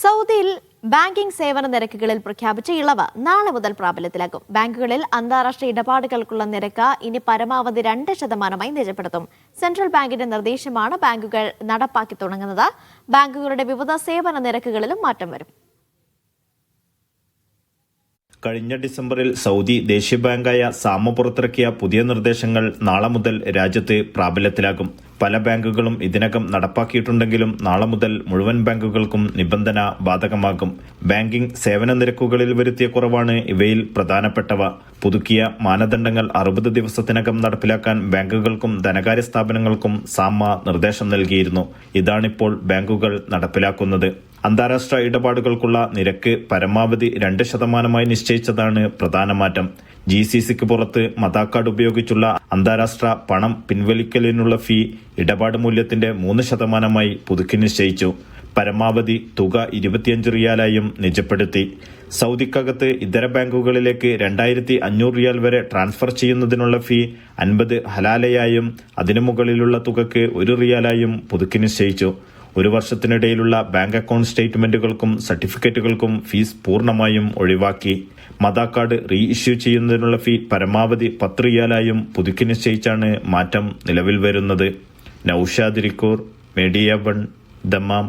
സൗദിയിൽ ബാങ്കിംഗ് സേവന നിരക്കുകളിൽ പ്രഖ്യാപിച്ച ഇളവ് നാളെ മുതൽ പ്രാബല്യത്തിലാകും. ബാങ്കുകളിൽ അന്താരാഷ്ട്ര ഇടപാടുകൾക്കുള്ള നിരക്ക് ഇനി പരമാവധി 2% നിജപ്പെടുത്തും. സെൻട്രൽ ബാങ്കിന്റെ നിർദ്ദേശമാണ് ബാങ്കുകൾ നടപ്പാക്കി തുടങ്ങുന്നത്. ബാങ്കുകളുടെ വിവിധ സേവന നിരക്കുകളിലും മാറ്റം വരും. കഴിഞ്ഞ ഡിസംബറിൽ സൗദി ദേശീയ ബാങ്കായ സാമ പുറത്തിറക്കിയ പുതിയ നിർദ്ദേശങ്ങൾ നാളെ മുതൽ രാജ്യത്ത് പ്രാബല്യത്തിലാകും. പല ബാങ്കുകളും ഇതിനകം നടപ്പാക്കിയിട്ടുണ്ടെങ്കിലും നാളെ മുതൽ മുഴുവൻ ബാങ്കുകൾക്കും നിബന്ധന ബാധകമാകും. ബാങ്കിംഗ് സേവന നിരക്കുകളിൽ വരുത്തിയ കുറവാണ് ഇവയിൽ പ്രധാനപ്പെട്ടവ. പുതുക്കിയ മാനദണ്ഡങ്ങൾ 60 ദിവസത്തിനകം നടപ്പിലാക്കാൻ ബാങ്കുകൾക്കും ധനകാര്യ സ്ഥാപനങ്ങൾക്കും സാമ നിർദ്ദേശം നൽകിയിരുന്നു. ഇതാണിപ്പോൾ ബാങ്കുകൾ നടപ്പിലാക്കുന്നത്. അന്താരാഷ്ട്ര ഇടപാടുകൾക്കുള്ള നിരക്ക് പരമാവധി 2% നിശ്ചയിച്ചതാണ് പ്രധാന മാറ്റം. GCCക്ക് പുറത്ത് മദാക്കാർഡ് ഉപയോഗിച്ചുള്ള അന്താരാഷ്ട്ര പണം പിൻവലിക്കലിനുള്ള ഫീ ഇടപാട് മൂല്യത്തിന്റെ 3% പുതുക്കി നിശ്ചയിച്ചു. പരമാവധി തുക 25 റിയാലായും നിജപ്പെടുത്തി. സൗദിക്കകത്ത് ഇതര ബാങ്കുകളിലേക്ക് 2500 റിയാൽ വരെ ട്രാൻസ്ഫർ ചെയ്യുന്നതിനുള്ള ഫീ 50 ഹലാലയായും അതിനു മുകളിലുള്ള തുകയ്ക്ക് 1 റിയാലായും പുതുക്കി നിശ്ചയിച്ചു. 1 വർഷത്തിനിടയിലുള്ള ബാങ്ക് അക്കൗണ്ട് സ്റ്റേറ്റ്മെന്റുകൾക്കും സർട്ടിഫിക്കറ്റുകൾക്കും ഫീസ് പൂർണ്ണമായും ഒഴിവാക്കി. മദാക്കാർഡ് റീ ഇഷ്യൂ ചെയ്യുന്നതിനുള്ള ഫീ പരമാവധി 10 റിയാലായും പുതുക്കി നിശ്ചയിച്ചാണ് മാറ്റം നിലവിൽ വരുന്നത്. Noushad Irikkur, media 1, Dammam.